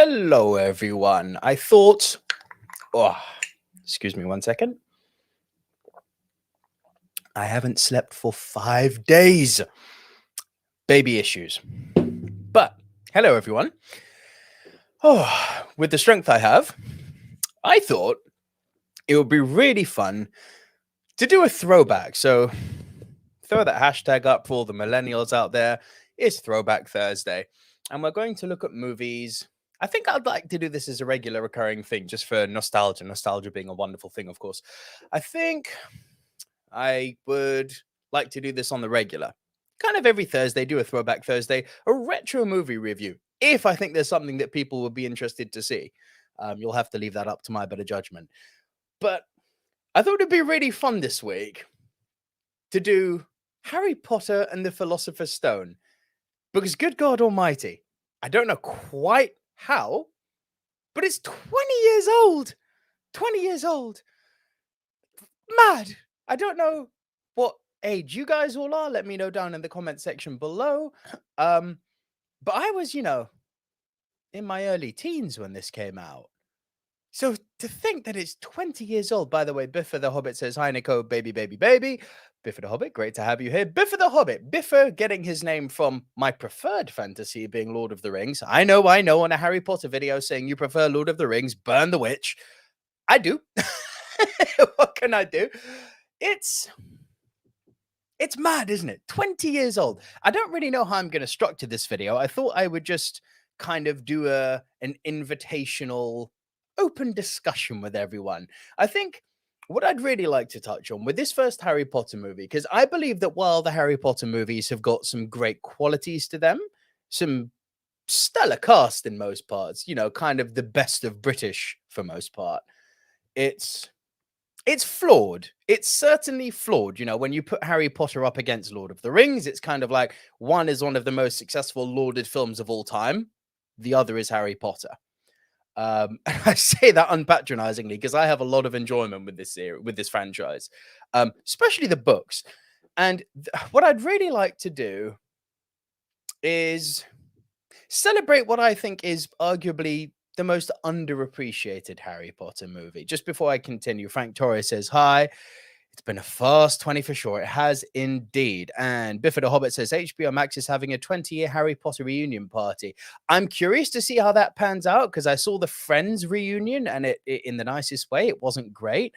Hello, everyone. I thought, oh, excuse me 1 second. I haven't slept for 5 days. Baby issues. But hello, everyone. Oh, with the strength I have, I thought it would be really fun to do a throwback. So throw that hashtag up for all the millennials out there. It's Throwback Thursday. And we're going to look at movies. I think I'd like to do this as a regular recurring thing, just for nostalgia. Nostalgia being a wonderful thing, of course. I think I would like to do this on the regular. Kind of every Thursday, do a Throwback Thursday, a retro movie review. If I think there's something that people would be interested to see. You'll have to leave that up to my better judgment. But I thought it'd be really fun this week to do Harry Potter and the Philosopher's Stone. Because good God almighty, I don't know quite how, but it's 20 years old. 20 years old. Mad. I don't know what age you guys all are. Let me know down in the comment section below. But I was, in my early teens when this came out. So to think that it's 20 years old, by the way, Biffa the Hobbit says, hi, Nico, baby, baby, baby. Biffa the Hobbit, great to have you here. Biffa the Hobbit, Biffa getting his name from my preferred fantasy being Lord of the Rings. I know, on a Harry Potter video saying you prefer Lord of the Rings, burn the witch. I do. What can I do? It's mad, isn't it? 20 years old. I don't really know how I'm going to structure this video. I thought I would just kind of do an invitational open discussion with everyone. I think what I'd really like to touch on with this first Harry Potter movie, because I believe that while the Harry Potter movies have got some great qualities to them, some stellar cast in most parts, kind of the best of British for most part, it's flawed. It's certainly flawed. When you put Harry Potter up against Lord of the Rings, it's kind of like one is one of the most successful lauded films of all time. The other is Harry Potter. I say that unpatronizingly because I have a lot of enjoyment with this franchise, especially the books. And what I'd really like to do is celebrate what I think is arguably the most underappreciated Harry Potter movie. Just before I continue, Frank Torres says, hi. It's been a fast 20 for sure. It has indeed. And Biffa the Hobbit says, HBO Max is having a 20-year Harry Potter reunion party. I'm curious to see how that pans out because I saw the Friends reunion and it in the nicest way. It wasn't great.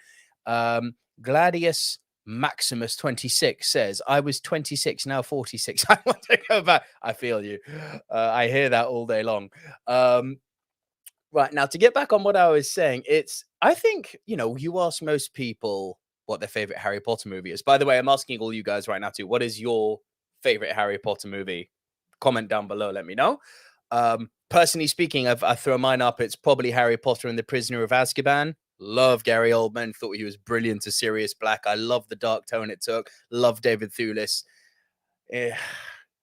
Gladius Maximus 26 says, I was 26, now 46. I want to go back. I feel you. I hear that all day long. Right, now to get back on what I was saying, I think, you ask most people what their favorite Harry Potter movie is. By the way, I'm asking all you guys right now too, what is your favorite Harry Potter movie? Comment down below, let me know. Personally speaking, I throw mine up. It's probably Harry Potter and the Prisoner of Azkaban. Love Gary Oldman, thought he was brilliant as Sirius Black. I love the dark tone it took. Love David Thewlis.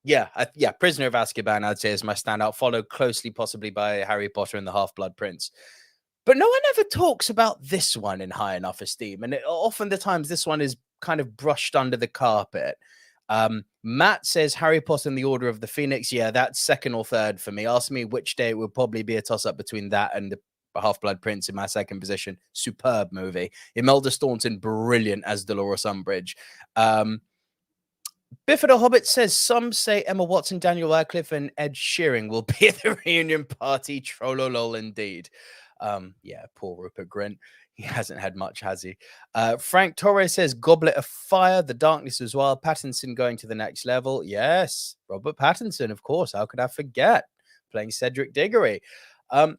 Yeah, Prisoner of Azkaban, I'd say, is my standout, followed closely possibly by Harry Potter and the Half-Blood Prince. But no one ever talks about this one in high enough esteem. And often the times this one is kind of brushed under the carpet. Matt says Harry Potter and the Order of the Phoenix. Yeah, that's second or third for me. Ask me which day it would probably be a toss-up between that and the Half-Blood Prince in my second position. Superb movie. Imelda Staunton, brilliant as Dolores Umbridge. Biffa the Hobbit says, some say Emma Watson, Daniel Radcliffe, and Ed Sheeran will be at the reunion party. Trollolol indeed. Yeah, poor Rupert Grint. He hasn't had much, has he? Frank Torres says, Goblet of Fire, The Darkness as well. Pattinson going to the next level. Yes, Robert Pattinson, of course. How could I forget? Playing Cedric Diggory. So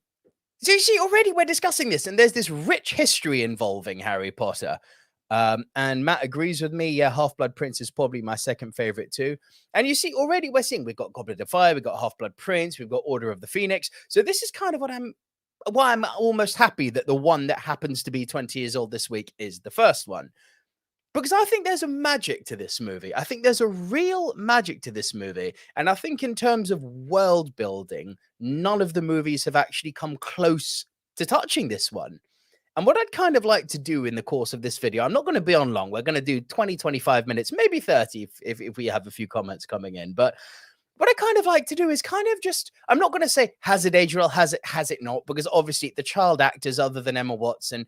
you see, already we're discussing this, and there's this rich history involving Harry Potter. And Matt agrees with me. Yeah, Half-Blood Prince is probably my second favorite too. And you see, already we're seeing we've got Goblet of Fire, we've got Half-Blood Prince, we've got Order of the Phoenix. So this is kind of why I'm almost happy that the one that happens to be 20 years old this week is the first one. Because I think there's a magic to this movie. I think there's a real magic to this movie. And I think in terms of world building, none of the movies have actually come close to touching this one. And what I'd kind of like to do in the course of this video, I'm not going to be on long. We're going to do 20, 25 minutes, maybe 30 if we have a few comments coming in. But what I kind of like to do is kind of just, I'm not going to say has it aged well, has it not, because obviously the child actors other than Emma Watson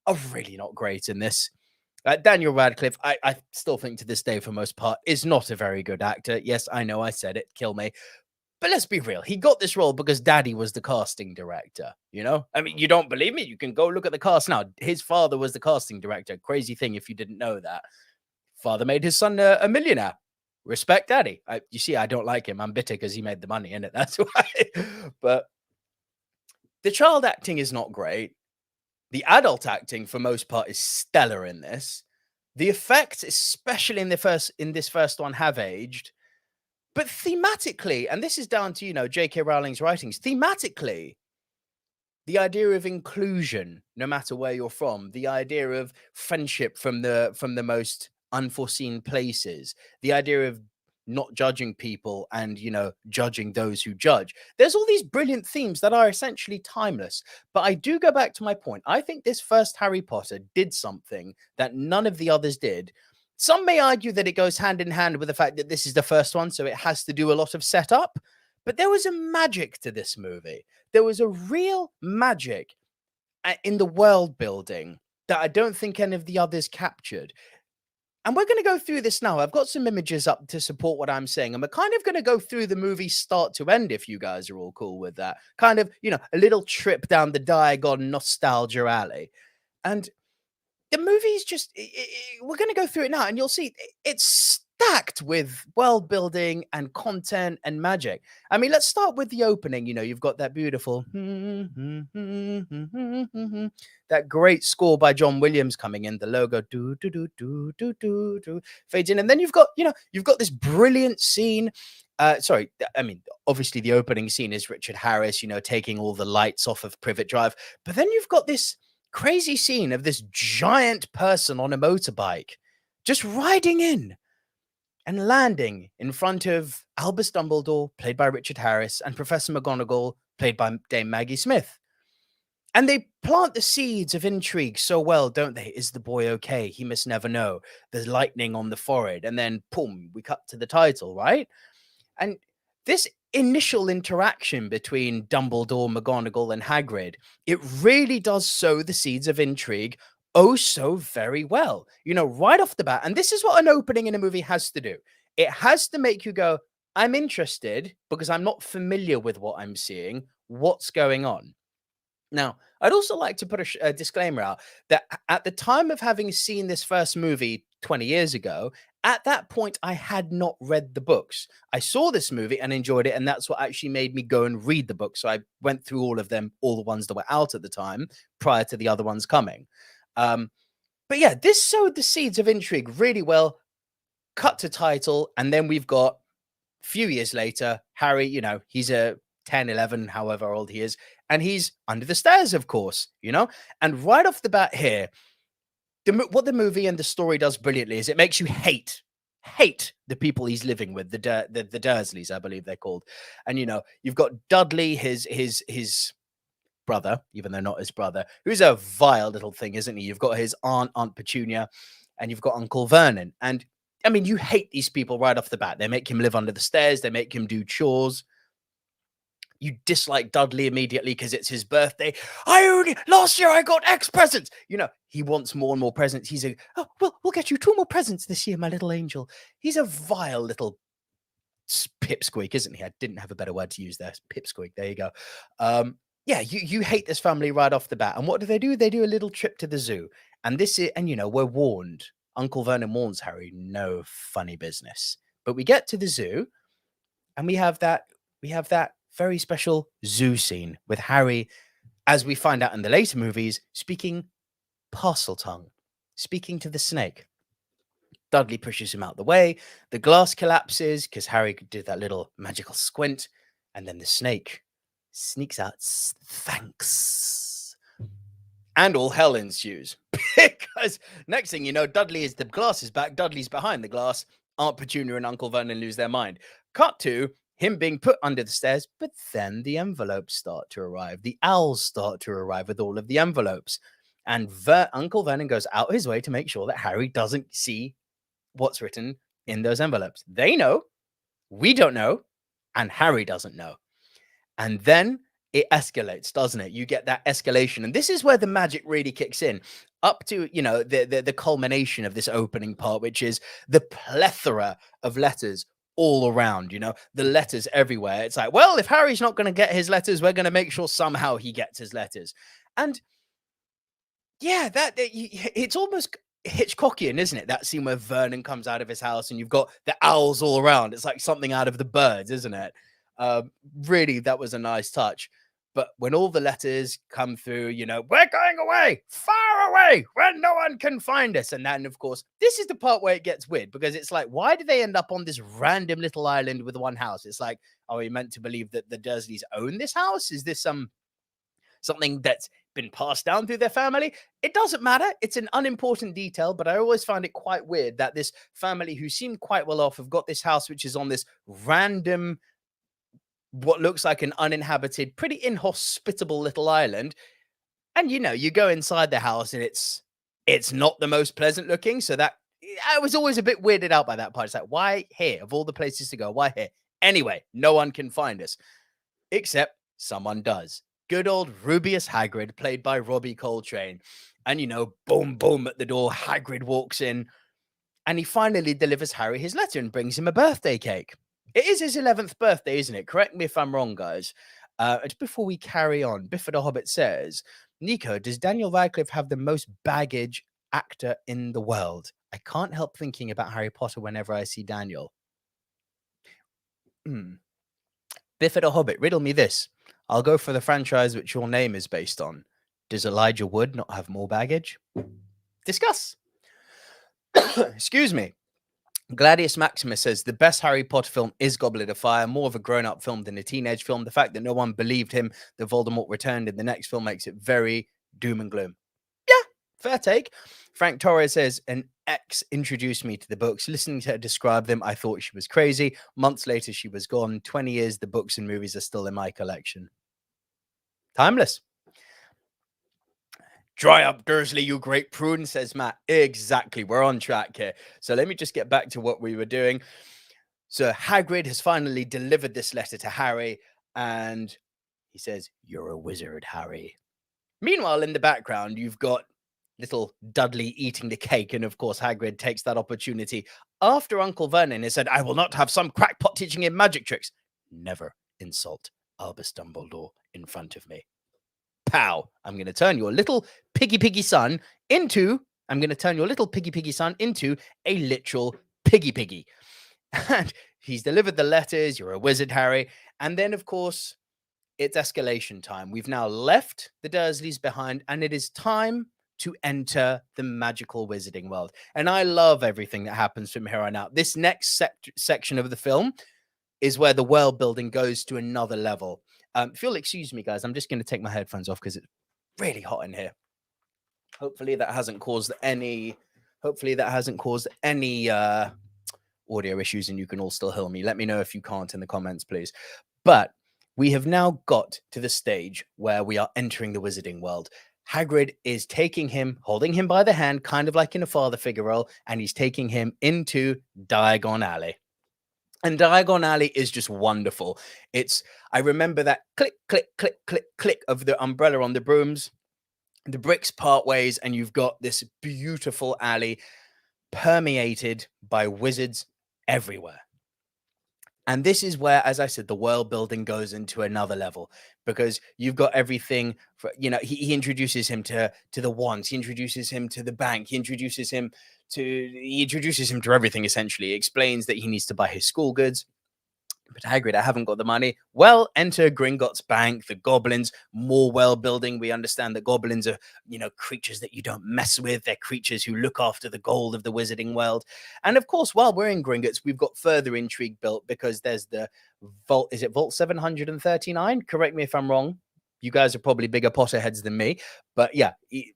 are really not great in this. Daniel Radcliffe, I still think to this day, for most part, is not a very good actor. Yes, I know I said it, kill me. But let's be real. He got this role because Daddy was the casting director, you know? I mean, you don't believe me? You can go look at the cast now. His father was the casting director. Crazy thing if you didn't know that. Father made his son a millionaire. Respect Daddy. You see, I don't like him. I'm bitter because he made the money, innit? That's why. But the child acting is not great. The adult acting, for most part, is stellar in this. The effects, especially in this first one, have aged. But thematically, and this is down to, you know, J.K. Rowling's writings, thematically, the idea of inclusion, no matter where you're from, the idea of friendship from the most unforeseen places, the idea of not judging people and, you know, judging those who judge. There's all these brilliant themes that are essentially timeless. But I do go back to my point. I think this first Harry Potter did something that none of the others did. Some may argue that it goes hand in hand with the fact that this is the first one, so it has to do a lot of setup. But there was a magic to this movie. There was a real magic in the world building that I don't think any of the others captured. And we're going to go through this now. I've got some images up to support what I'm saying. And we're kind of going to go through the movie start to end, if you guys are all cool with that. Kind of, you know, a little trip down the Diagon nostalgia alley. And the movie's just, we're going to go through it now and you'll see it's stacked with world building and content and magic. I mean, let's start with the opening. You know, you've got that beautiful, that great score by John Williams coming in, the logo, fades in. And then you've got, you know, you've got this brilliant scene. Sorry, I mean, obviously the opening scene is Richard Harris, you know, taking all the lights off of Privet Drive. But then you've got this crazy scene of this giant person on a motorbike just riding in and landing in front of Albus Dumbledore, played by Richard Harris, and Professor McGonagall, played by Dame Maggie Smith. And they plant the seeds of intrigue so well, don't they? Is the boy okay? He must never know. There's lightning on the forehead. And then, boom, we cut to the title, right? And this initial interaction between Dumbledore, McGonagall, and Hagrid, it really does sow the seeds of intrigue oh so very well. You know, right off the bat, and this is what an opening in a movie has to do. It has to make you go, I'm interested because I'm not familiar with what I'm seeing. What's going on? Now, I'd also like to put a disclaimer out that at the time of having seen this first movie 20 years ago, at that point, I had not read the books. I saw this movie and enjoyed it, and that's what actually made me go and read the books. So I went through all of them, all the ones that were out at the time, prior to the other ones coming. But yeah, this sowed the seeds of intrigue really well. Cut to title, and then we've got a few years later, Harry, you know, he's a 10, 11, however old he is, and he's under the stairs, of course, you know? And right off the bat here, what the movie and the story does brilliantly is it makes you hate the people he's living with, the Dursleys, I believe they're called. And, you know, you've got Dudley, his brother, even though not his brother, who's a vile little thing, isn't he? You've got his Aunt Petunia, and you've got Uncle Vernon. And, I mean, you hate these people right off the bat. They make him live under the stairs. They make him do chores. You dislike Dudley immediately because it's his birthday. Last year I got X presents. You know, he wants more and more presents. He's we'll get you 2 more presents this year, my little angel. He's a vile little pipsqueak, isn't he? I didn't have a better word to use there. Pipsqueak. There you go. Yeah, you hate this family right off the bat. And what do? They do a little trip to the zoo. And you know, we're warned. Uncle Vernon warns Harry, no funny business. But we get to the zoo and we have that very special zoo scene with Harry, as we find out in the later movies, speaking parcel tongue, speaking to the snake. Dudley pushes him out the way. The glass collapses because Harry did that little magical squint. And then the snake sneaks out, thanks. And all hell ensues. Because next thing you know, the glass is back. Dudley's behind the glass. Aunt Petunia and Uncle Vernon lose their mind. Cut to him being put under the stairs, but then the envelopes start to arrive. The owls start to arrive with all of the envelopes. And Uncle Vernon goes out his way to make sure that Harry doesn't see what's written in those envelopes. They know. We don't know. and Harry doesn't know. And then it escalates, doesn't it? You get that escalation. And this is where the magic really kicks in, up to, the culmination of this opening part, which is the plethora of letters all around, the letters everywhere. It's like, well, if Harry's not going to get his letters, we're going to make sure somehow he gets his letters. And yeah, it's almost Hitchcockian, isn't it? That scene where Vernon comes out of his house and you've got the owls all around. It's like something out of The Birds, isn't it? Really, that was a nice touch. But when all the letters come through, we're going away, far away, where no one can find us. And then, of course, this is the part where it gets weird, because it's like, why do they end up on this random little island with one house? It's like, are we meant to believe that the Dursleys own this house? Is this something that's been passed down through their family? It doesn't matter. It's an unimportant detail, but I always found it quite weird that this family, who seemed quite well off, have got this house which is on this random, what looks like an uninhabited, pretty inhospitable little island. And you go inside the house and it's not the most pleasant looking. So that I was always a bit weirded out by that part. It's like, why here? Of all the places to go, why here? Anyway, no one can find us, except someone does. Good old Rubeus Hagrid, played by Robbie Coltrane. And boom, boom at the door, Hagrid walks in and he finally delivers Harry his letter and brings him a birthday cake. It is his 11th birthday, isn't it? Correct me if I'm wrong, guys. Just before we carry on, Biffa the Hobbit says, Nico, does Daniel Radcliffe have the most baggage actor in the world? I can't help thinking about Harry Potter whenever I see Daniel. Biffa the Hobbit, riddle me this. I'll go for the franchise which your name is based on. Does Elijah Wood not have more baggage? Discuss. Excuse me. Gladius Maximus says the best Harry Potter film is Goblet of Fire, more of a grown-up film than a teenage film. The fact that no one believed him that Voldemort returned in the next film makes it very doom and gloom. Yeah, fair take. Frank Torres says, an ex introduced me to the books. Listening to her describe them, I thought she was crazy. Months later, she was gone. 20 years, the books and movies are still in my collection. Timeless. Dry up, Dursley, you great prune, says Matt. Exactly. We're on track here. So let me just get back to what we were doing. So Hagrid has finally delivered this letter to Harry, and he says, you're a wizard, Harry. Meanwhile, in the background, you've got little Dudley eating the cake. And of course, Hagrid takes that opportunity after Uncle Vernon has said, I will not have some crackpot teaching him magic tricks. Never insult Albus Dumbledore in front of me. Pow! I'm going to turn your little piggy son into a literal piggy. And he's delivered the letters. You're a wizard, Harry. And then, of course, it's escalation time. We've now left the Dursleys behind, and it is time to enter the magical wizarding world. And I love everything that happens from here on out. This next section of the film is where the world building goes to another level. If you'll excuse me, guys, I'm just going to take my headphones off because it's really hot in here. Hopefully that hasn't caused any audio issues and you can all still hear me. Let me know if you can't in the comments, please. But we have now got to the stage where we are entering the wizarding world. Hagrid is taking him, holding him by the hand, kind of like in a father figure role, and he's taking him into Diagon Alley. And Diagon Alley is just wonderful. I remember that click, click, click, click, click of the umbrella on the brooms. The bricks part ways, and you've got this beautiful alley permeated by wizards everywhere. And this is where, as I said, the world building goes into another level, because you've got everything. He introduces him to the wands. He introduces him to the bank. He introduces him to everything, essentially. He explains that he needs to buy his school goods. But Hagrid, I haven't got the money. Well, enter Gringotts Bank, the goblins, more world building. We understand that goblins are, creatures that you don't mess with. They're creatures who look after the gold of the wizarding world. And of course, while we're in Gringotts, we've got further intrigue built, because there's the vault. Is it Vault 739? Correct me if I'm wrong. You guys are probably bigger Potterheads than me. But yeah, he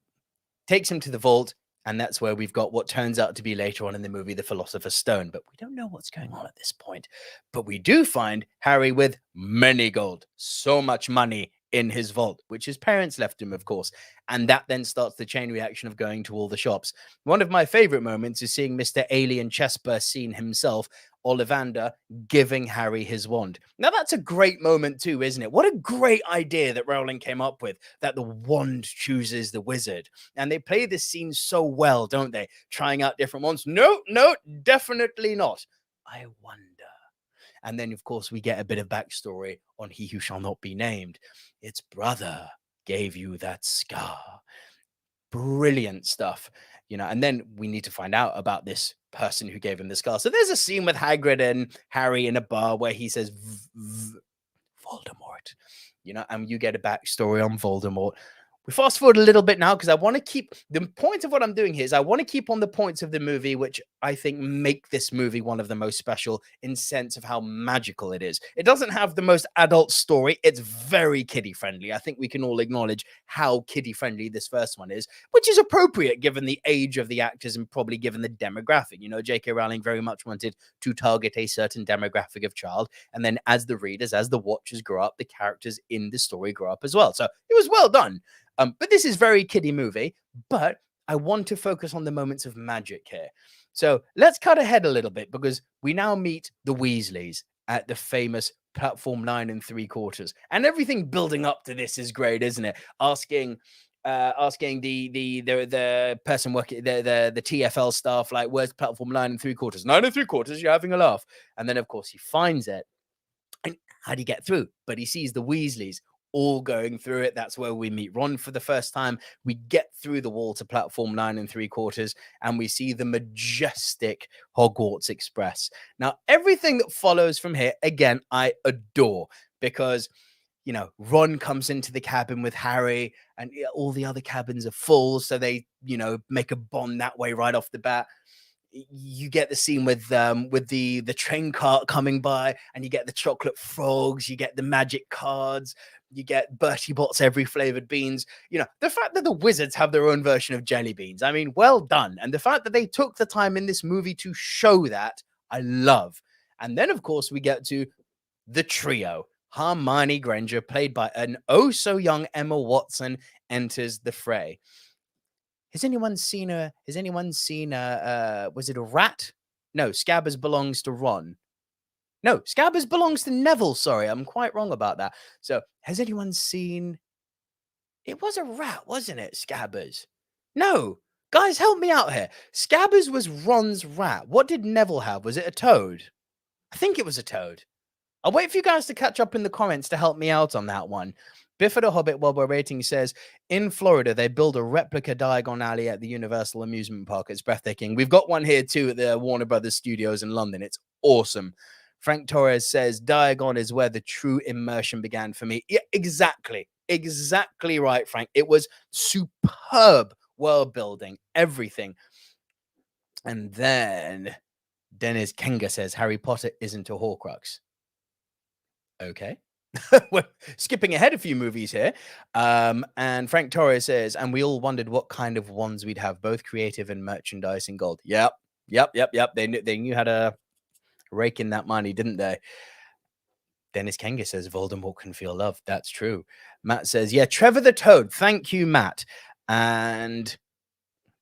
takes him to the vault. And that's where we've got what turns out to be later on in the movie, the Philosopher's Stone. But we don't know what's going on at this point. But we do find Harry with many gold, so much money in his vault, which his parents left him, of course. And that then starts the chain reaction of going to all the shops. One of my favorite moments is seeing Mr. Alien Chessburst scene himself Ollivander giving Harry his wand. Now, that's a great moment too, isn't it? What a great idea that Rowling came up with, that the wand chooses the wizard. And they play this scene so well, don't they? Trying out different wands. No, no, definitely not. I wonder. And then, of course, we get a bit of backstory on He Who Shall Not Be Named. Its brother gave you that scar. Brilliant stuff, and then we need to find out about this person who gave him the scar. So there's a scene with Hagrid and Harry in a bar where he says, Voldemort, and you get a backstory on Voldemort. We fast forward a little bit now because I want to keep the point of what I'm doing here is I want to keep on the points of the movie, which I think make this movie one of the most special in sense of how magical it is. It doesn't have the most adult story. It's very kiddie friendly. I think we can all acknowledge how kiddie friendly this first one is, which is appropriate given the age of the actors and probably given the demographic. J.K. Rowling very much wanted to target a certain demographic of child. And then as the readers, as the watchers grow up, the characters in the story grow up as well. So it was well done. But this is very kiddie movie, but I want to focus on the moments of magic here. So let's cut ahead a little bit because we now meet the Weasleys at the famous platform 9 3/4. And everything building up to this is great, isn't it? Asking the person working the TFL staff, like, where's platform 9 3/4? 9 3/4, you're having a laugh. And then, of course, he finds it. And how do you get through? But he sees the Weasleys all going through it. That's where we meet Ron for the first time. We get through the wall to platform 9 3/4, and we see the majestic Hogwarts Express. Now, everything that follows from here, again, I adore because, Ron comes into the cabin with Harry, and all the other cabins are full. So they, make a bond that way right off the bat. You get the scene with the train cart coming by, and you get the chocolate frogs, you get the magic cards, you get Bertie Bott's every flavored beans. The fact that the wizards have their own version of jelly beans, I mean, well done. And the fact that they took the time in this movie to show that, I love. And then, of course, we get to the trio. Hermione Granger, played by an oh so young Emma Watson, enters the fray. Has anyone seen was it a rat? No, Scabbers belongs to Ron. No, Scabbers belongs to Neville. Sorry, I'm quite wrong about that. So, has anyone seen? It was a rat, wasn't it, Scabbers? No, guys, help me out here. Scabbers was Ron's rat. What did Neville have? Was it a toad? I think it was a toad. I'll wait for you guys to catch up in the comments to help me out on that one. Bifford the Hobbit, while we're rating, says, in Florida, they build a replica Diagon Alley at the Universal Amusement Park. It's breathtaking. We've got one here, too, at the Warner Brothers Studios in London. It's awesome. Frank Torres says, Diagon is where the true immersion began for me. Yeah, exactly. Exactly right, Frank. It was superb world building, everything. And then Dennis Kenga says, Harry Potter isn't a Horcrux. Okay. We're skipping ahead a few movies here. And Frank Torres says, and we all wondered what kind of wands we'd have, both creative and merchandising gold. Yep. They knew how to rake in that money, didn't they? Dennis Kenga says, Voldemort can feel love. That's true. Matt says, yeah, Trevor the Toad. Thank you, Matt. And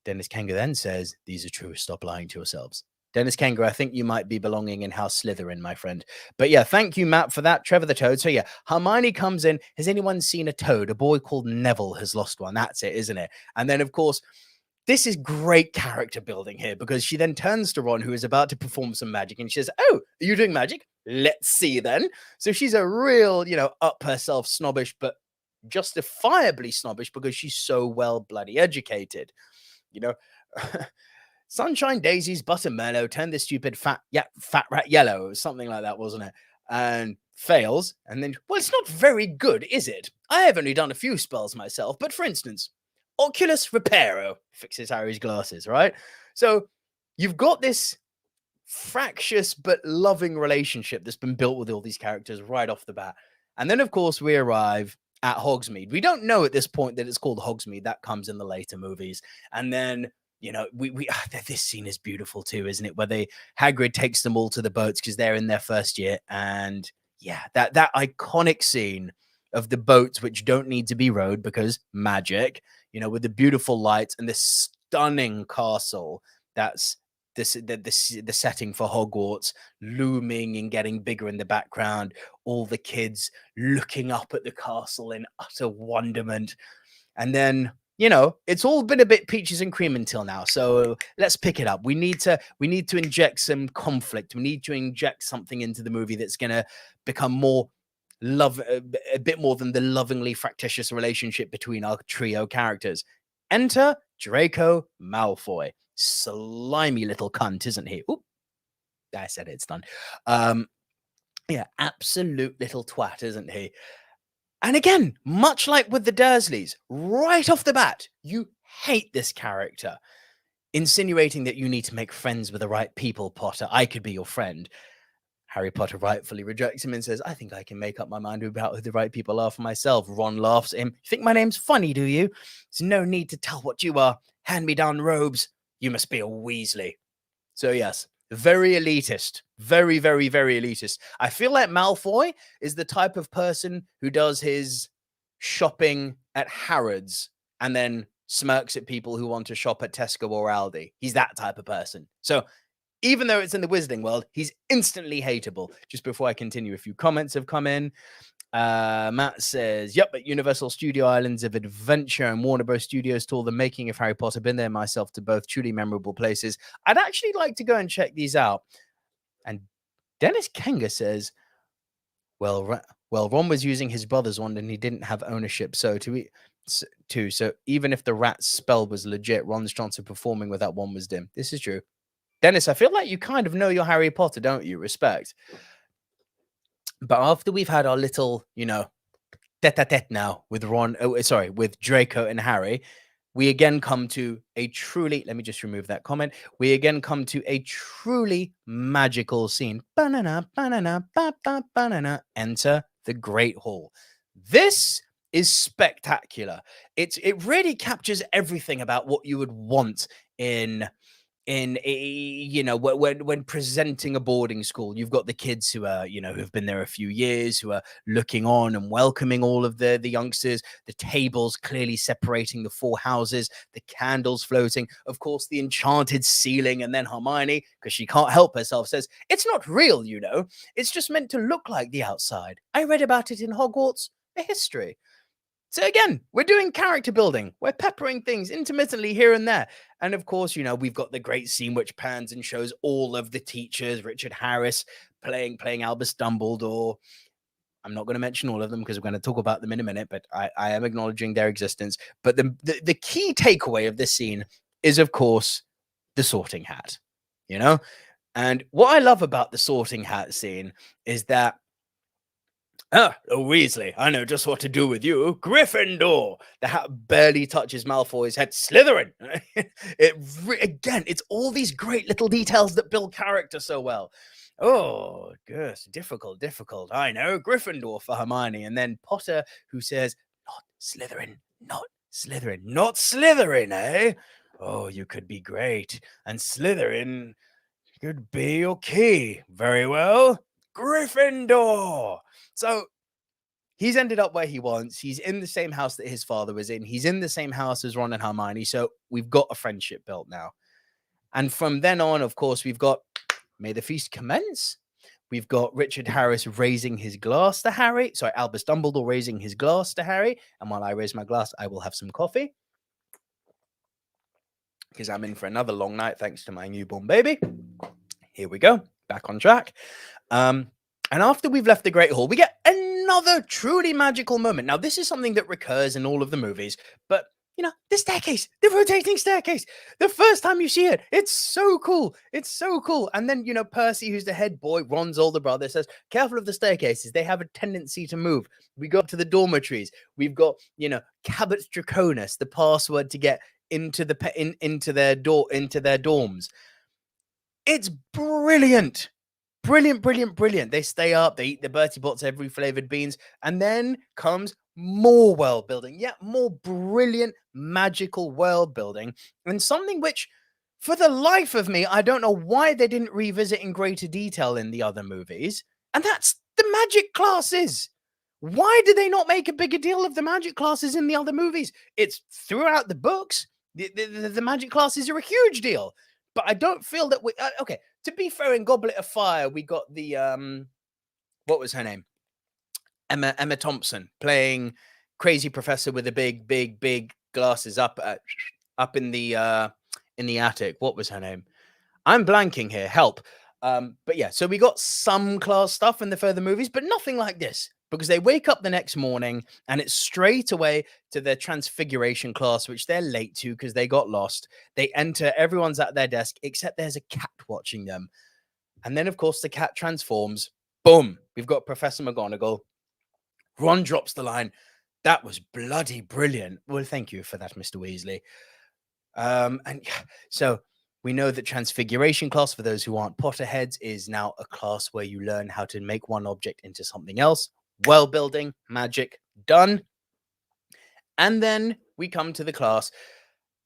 Dennis Kenga then says, these are true. Stop lying to yourselves. Dennis Kenga, I think you might be belonging in House Slytherin, my friend. But yeah, thank you, Matt, for that. Trevor the Toad. So yeah, Hermione comes in. Has anyone seen a toad? A boy called Neville has lost one. That's it, isn't it? And then, of course, this is great character building here because she then turns to Ron, who is about to perform some magic, and she says, oh, are you doing magic? Let's see then. So she's a real, up herself snobbish, but justifiably snobbish because she's so well bloody educated. Sunshine Daisies Buttermellow turned this stupid fat rat yellow, or something like that, wasn't it? And fails. And then, well, it's not very good, is it? I have only done a few spells myself, but for instance, Oculus Reparo fixes Harry's glasses, right? So you've got this fractious but loving relationship that's been built with all these characters right off the bat. And then, of course, we arrive at Hogsmeade. We don't know at this point that it's called Hogsmeade. That comes in the later movies. And then, this scene is beautiful too, isn't it? Where Hagrid takes them all to the boats because they're in their first year. And yeah, that iconic scene of the boats, which don't need to be rowed because magic, with the beautiful lights and the stunning castle that's the setting for Hogwarts looming and getting bigger in the background, all the kids looking up at the castle in utter wonderment. And then, it's all been a bit peaches and cream until now. So let's pick it up. We need to inject some conflict. We need to inject something into the movie that's going to become more a bit more than the lovingly fractious relationship between our trio characters. Enter Draco Malfoy. Slimy little cunt, isn't he? Oop, I said it's done. Yeah, absolute little twat, isn't he? And again, much like with the Dursleys, right off the bat, you hate this character, insinuating that you need to make friends with the right people, Potter. I could be your friend. Harry Potter rightfully rejects him and says, I think I can make up my mind about who the right people are for myself. Ron laughs at him. You think my name's funny, do you? There's no need to tell what you are. Hand-me-down robes. You must be a Weasley. So yes, very elitist. Very, very, very elitist. I feel like Malfoy is the type of person who does his shopping at Harrods and then smirks at people who want to shop at Tesco or Aldi. He's that type of person. So even though it's in the Wizarding world, he's instantly hateable. Just before I continue, a few comments have come in. Matt says, yep, at Universal Studio Islands of Adventure and Warner Bros. Studios tour, the making of Harry Potter. Been there myself to both truly memorable places. I'd actually like to go and check these out. And Dennis Kenga says, well, Ron was using his brother's wand and he didn't have ownership. So even if the rat spell was legit, Ron's chance of performing with that wand was dim. This is true. Dennis, I feel like you kind of know your Harry Potter, don't you? Respect. But after we've had our little, tete-a-tete now with with Draco and Harry, we again come to a truly, let me just remove that comment. We again come to a truly magical scene. Banana, banana, ba, ba, banana. Enter the Great Hall. This is spectacular. It really captures everything about what you would want in when presenting a boarding school. You've got the kids who are, who've been there a few years, who are looking on and welcoming all of the youngsters, the tables clearly separating the four houses, the candles floating, of course, the enchanted ceiling. And then Hermione, because she can't help herself, says, it's not real, it's just meant to look like the outside. I read about it in Hogwarts, a history. So again, we're doing character building. We're peppering things intermittently here and there. And of course, we've got the great scene which pans and shows all of the teachers, Richard Harris playing Albus Dumbledore. I'm not going to mention all of them because we're going to talk about them in a minute, but I am acknowledging their existence. But the key takeaway of this scene is, of course, the sorting hat, And what I love about the sorting hat scene is that Weasley, I know just what to do with you. Gryffindor. The hat barely touches Malfoy's head. Slytherin. It's all these great little details that build character so well. Oh, gosh, difficult. I know. Gryffindor for Hermione. And then Potter, who says, not Slytherin, eh? Oh, you could be great. And Slytherin could be your key. Very well. Gryffindor. So he's ended up where he wants. He's in the same house that his father was in. He's in the same house as Ron and Hermione. So we've got a friendship built now. And from then on, of course, we've got May the Feast Commence. We've got Richard Harris raising his glass to Harry. Sorry, Albus Dumbledore raising his glass to Harry. And while I raise my glass, I will have some coffee. Because I'm in for another long night thanks to my newborn baby. Here we go. Back on track. And after we've left the Great Hall, we get another truly magical moment. Now, this is something that recurs in all of the movies, but, the staircase, the rotating staircase, the first time you see it, it's so cool. It's so cool. And then, Percy, who's the head boy, Ron's older brother, says, careful of the staircases. They have a tendency to move. We go up to the dormitories. We've got, Cabot's Draconis, the password to get into into their dorms. It's brilliant. Brilliant. They stay up, they eat the Bertie Bott's every flavored beans, and then comes more world building. Yeah, more brilliant, magical world building, and something which, for the life of me, I don't know why they didn't revisit in greater detail in the other movies, and that's the magic classes. Why did they not make a bigger deal of the magic classes in the other movies? It's throughout the books. The magic classes are a huge deal. But I don't feel that we okay. To be fair, in Goblet of Fire, we got the what was her name? Emma Thompson playing crazy professor with the big glasses up in the attic. What was her name? I'm blanking here. Help. But yeah, so we got some class stuff in the further movies, but nothing like this. Because they wake up the next morning and it's straight away to their transfiguration class, which they're late to because they got lost. They enter, everyone's at their desk, except there's a cat watching them. And then, of course, the cat transforms. Boom. We've got Professor McGonagall. Ron drops the line. That was bloody brilliant. Well, thank you for that, Mr. Weasley. And so we know that Transfiguration class, for those who aren't Potterheads, is now a class where you learn how to make one object into something else. World building, magic, done. And then we come to the class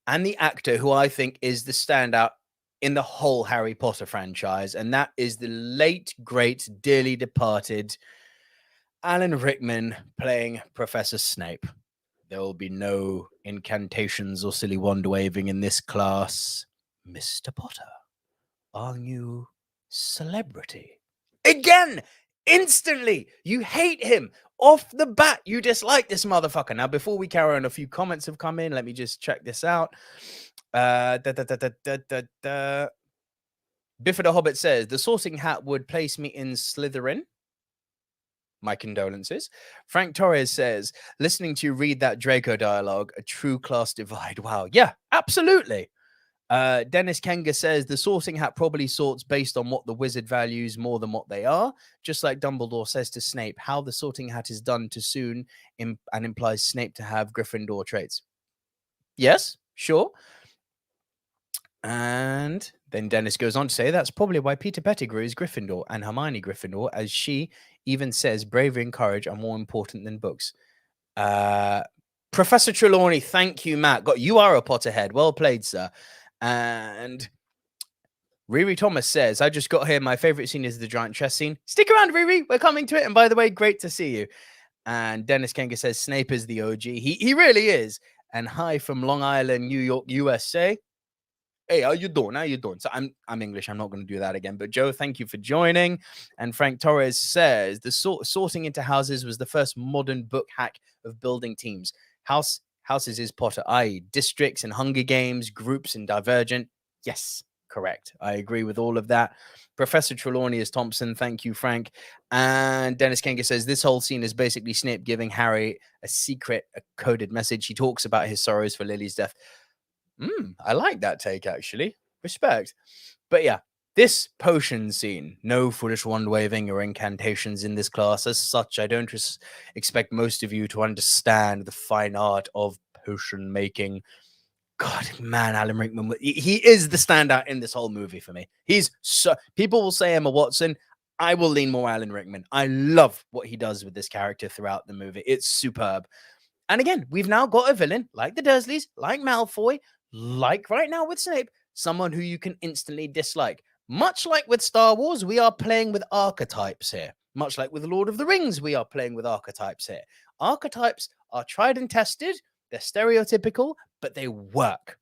and the actor who I think is the standout in the whole Harry Potter franchise, and that is the late, great, dearly departed Alan Rickman playing Professor Snape. There will be no incantations or silly wand waving in this class. Mr. Potter, our new celebrity. Again, instantly, you hate him. Off the bat, you dislike this motherfucker. Now, before we carry on, a few comments have come in. Let me just check this out. Bifford the Hobbit says, the sorting hat would place me in Slytherin. My condolences. Frank Torres says, listening to you read that Draco dialogue, a true class divide. Wow. Yeah, absolutely. Dennis Kenga says, the sorting hat probably sorts based on what the wizard values more than what they are. Just like Dumbledore says to Snape, how the sorting hat is done too soon and implies Snape to have Gryffindor traits. Yes, sure. And then Dennis goes on to say that's probably why Peter Pettigrew is Gryffindor and Hermione Gryffindor, as she even says bravery and courage are more important than books. Professor Trelawney, thank you, Matt. You are a Potterhead. Well played, sir. And Riri Thomas says, I just got here. My favorite scene is the giant chess scene. Stick around, Riri. We're coming to it. And by the way, great to see you. And Dennis Kenga says, Snape is the OG. He really is. And hi from Long Island, New York, USA. Hey, how you doing? How you doing? So I'm English. I'm not going to do that again. But Joe, thank you for joining. And Frank Torres says the sorting into houses was the first modern book hack of building teams. Houses is Potter, i.e. districts and Hunger Games, groups and Divergent. Yes, correct. I agree with all of that. Professor Trelawney is Thompson. Thank you, Frank. And Dennis Kenga says this whole scene is basically Snape giving Harry a coded message. He talks about his sorrows for Lily's death. I like that take, actually. Respect. But yeah, this potion scene, no foolish wand waving or incantations in this class. As such, I don't expect most of you to understand the fine art of potion making. God, man, Alan Rickman, he is the standout in this whole movie for me. People will say Emma Watson. I will lean more Alan Rickman. I love what he does with this character throughout the movie. It's superb. And again, we've now got a villain like the Dursleys, like Malfoy, like right now with Snape, someone who you can instantly dislike. Much like with Star Wars, we are playing with archetypes here. Much like with Lord of the Rings, we are playing with archetypes here. Archetypes are tried and tested. They're stereotypical, but they work.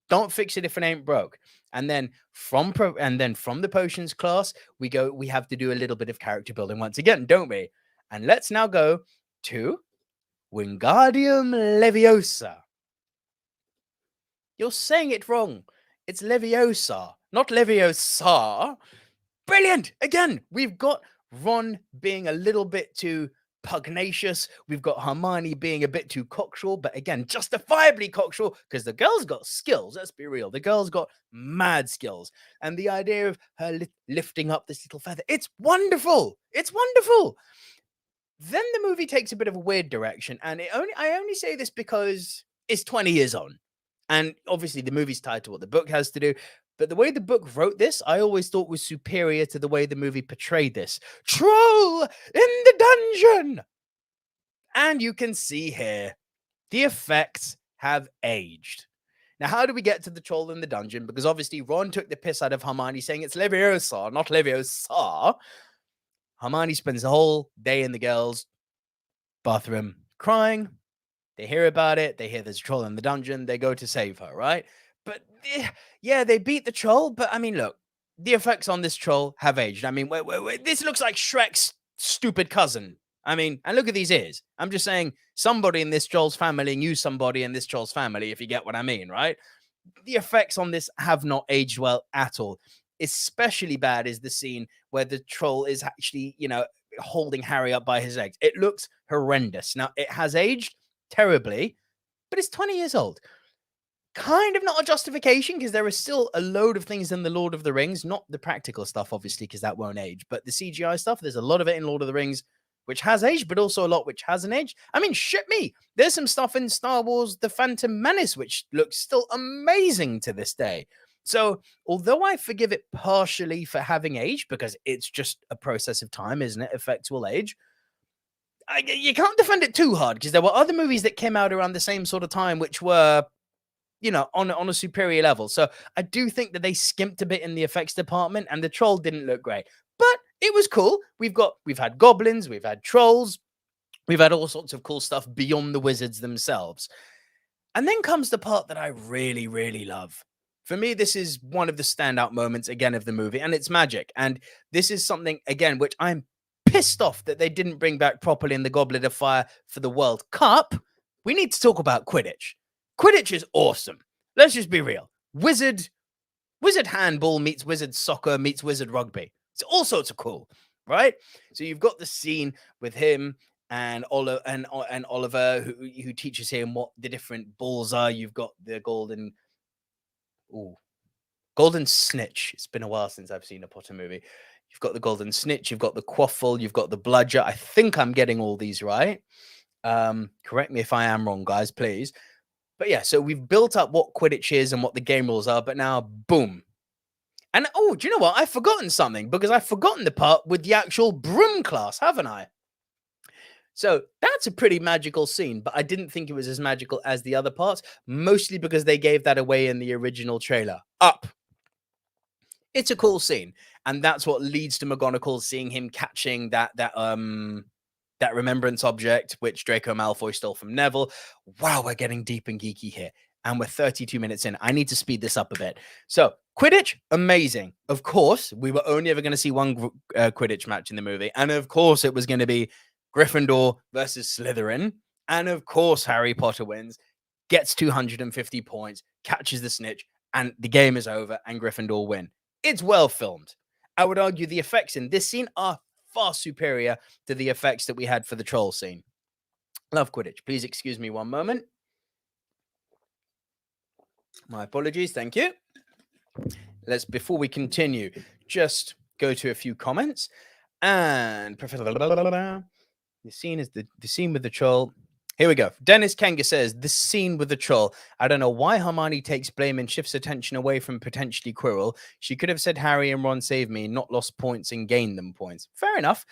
Don't fix it if it ain't broke. And then from the potions class, we have to do a little bit of character building once again, don't we? And let's now go to Wingardium Leviosa. You're saying it wrong. It's Leviosa, not Leviosa. Brilliant. Again, we've got Ron being a little bit too pugnacious. We've got Hermione being a bit too cocksure, but again, justifiably cocksure because the girl's got skills. Let's be real. The girl's got mad skills. And the idea of her lifting up this little feather, it's wonderful. It's wonderful. Then the movie takes a bit of a weird direction. And I only say this because it's 20 years on. And obviously the movie's tied to what the book has to do. But the way the book wrote this, I always thought was superior to the way the movie portrayed this. Troll in the dungeon! And you can see here, the effects have aged. Now, how do we get to the troll in the dungeon? Because obviously Ron took the piss out of Hermione saying it's Leviosa, not Leviosa. Hermione spends the whole day in the girls' bathroom crying. They hear about it. They hear there's a troll in the dungeon. They go to save her, right? But yeah, they beat the troll. But I mean, look, the effects on this troll have aged. I mean, this looks like Shrek's stupid cousin. I mean, and look at these ears. I'm just saying, somebody in this troll's family knew somebody in this troll's family, if you get what I mean, right? The effects on this have not aged well at all. Especially bad is the scene where the troll is actually, holding Harry up by his legs. It looks horrendous. Now, it has aged terribly, but it's 20 years old. Kind of not a justification, because there is still a load of things in the Lord of the Rings, not the practical stuff, obviously, because that won't age, but the CGI stuff, there's a lot of it in Lord of the Rings which has aged, but also a lot which hasn't aged. I mean, shit me, there's some stuff in Star Wars The Phantom Menace which looks still amazing to this day. So although I forgive it partially for having aged, because it's just a process of time, isn't it? Effects will age. You can't defend it too hard, because there were other movies that came out around the same sort of time which were, on a superior level. So I do think that they skimped a bit in the effects department, and the troll didn't look great, but it was cool. We've had goblins, we've had trolls, we've had all sorts of cool stuff beyond the wizards themselves. And then comes the part that I really, really love. For me, this is one of the standout moments again of the movie, and it's magic. And this is something again which I'm pissed off that they didn't bring back properly in the Goblet of Fire for the World Cup. We need to talk about Quidditch. Quidditch is awesome. Let's just be real. Wizard handball meets wizard soccer meets wizard rugby. It's all sorts of cool, right? So you've got the scene with him and Oliver who teaches him what the different balls are. You've got the golden snitch. It's been a while since I've seen a Potter movie. You've got the golden snitch, you've got the quaffle, you've got the bludger. I think I'm getting all these right. Correct me if I am wrong, guys, please. But yeah, so we've built up what Quidditch is and what the game rules are, but now, boom. And, do you know what? I've forgotten something, because I've forgotten the part with the actual broom class, haven't I? So that's a pretty magical scene, but I didn't think it was as magical as the other parts, mostly because they gave that away in the original trailer. Up. It's a cool scene, and that's what leads to McGonagall seeing him catching that remembrance object, which Draco Malfoy stole from Neville. Wow, we're getting deep and geeky here. And we're 32 minutes in. I need to speed this up a bit. So, Quidditch, amazing. Of course, we were only ever going to see one Quidditch match in the movie. And of course, it was going to be Gryffindor versus Slytherin. And of course, Harry Potter wins, gets 250 points, catches the snitch, and the game is over, and Gryffindor win. It's well filmed. I would argue the effects in this scene are far superior to the effects that we had for the troll scene. Love Quidditch. Please excuse me one moment. My apologies. Thank you. Before we continue, just go to a few comments. And the scene is the scene with the troll. Here we go. Dennis Kanga says, the scene with the troll. I don't know why Hermione takes blame and shifts attention away from potentially Quirrell. She could have said Harry and Ron saved me, not lost points and gained them points. Fair enough.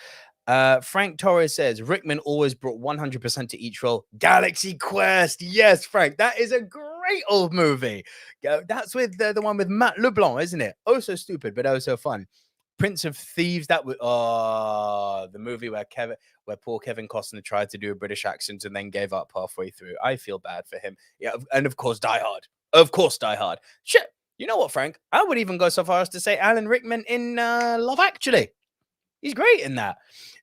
Frank Torres says, Rickman always brought 100% to each role. Galaxy Quest. Yes, Frank. That is a great old movie. That's with the one with Matt LeBlanc, isn't it? Oh, so stupid, but oh, so fun. Prince of Thieves. That was the movie where poor Kevin Costner tried to do a British accent and then gave up halfway through. I feel bad for him. Yeah, and of course, Die Hard. Of course, Die Hard. Shit. You know what, Frank? I would even go so far as to say Alan Rickman in Love Actually. He's great in that.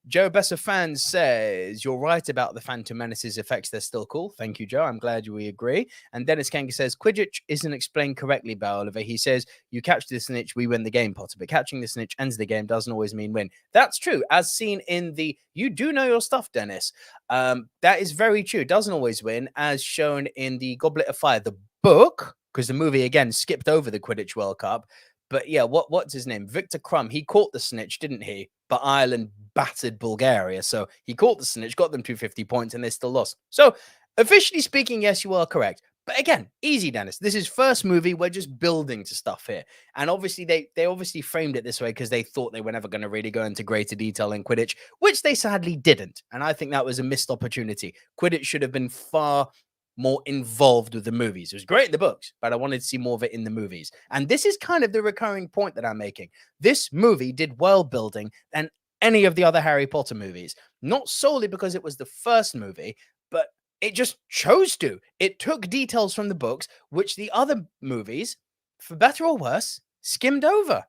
Joe Bessafan says, you're right about the Phantom Menace's effects. They're still cool. Thank you, Joe. I'm glad we agree. And Dennis Kanga says, Quidditch isn't explained correctly by Oliver. He says, you catch the snitch, we win the game, Potter. But catching the snitch ends the game doesn't always mean win. That's true. As seen in you do know your stuff, Dennis. That is very true. It doesn't always win, as shown in the Goblet of Fire, the book, because the movie, again, skipped over the Quidditch World Cup. But yeah, what's his name? Victor Krum. He caught the snitch, didn't he? But Ireland battered Bulgaria. So he caught the snitch, got them 250 points, and they still lost. So officially speaking, yes, you are correct. But again, easy, Dennis. This is first movie. We're just building to stuff here. And obviously, they obviously framed it this way because they thought they were never going to really go into greater detail in Quidditch, which they sadly didn't. And I think that was a missed opportunity. Quidditch should have been far more involved with the movies. It was great in the books, but I wanted to see more of it in the movies. And this is kind of the recurring point that I'm making. This movie did world building than any of the other Harry Potter movies, not solely because it was the first movie, but It just chose to. It took details from the books, which the other movies, for better or worse, skimmed over.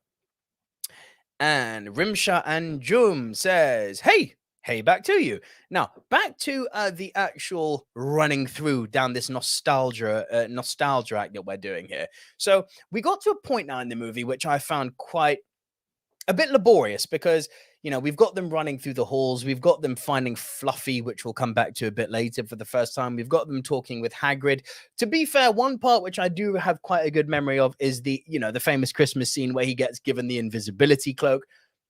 And Rimsha and Jum says, hey, back to you. Now, back to the actual running through down this nostalgia act that we're doing here. So we got to a point now in the movie which I found quite a bit laborious because, we've got them running through the halls. We've got them finding Fluffy, which we'll come back to a bit later for the first time. We've got them talking with Hagrid. To be fair, one part which I do have quite a good memory of is the famous Christmas scene where he gets given the invisibility cloak.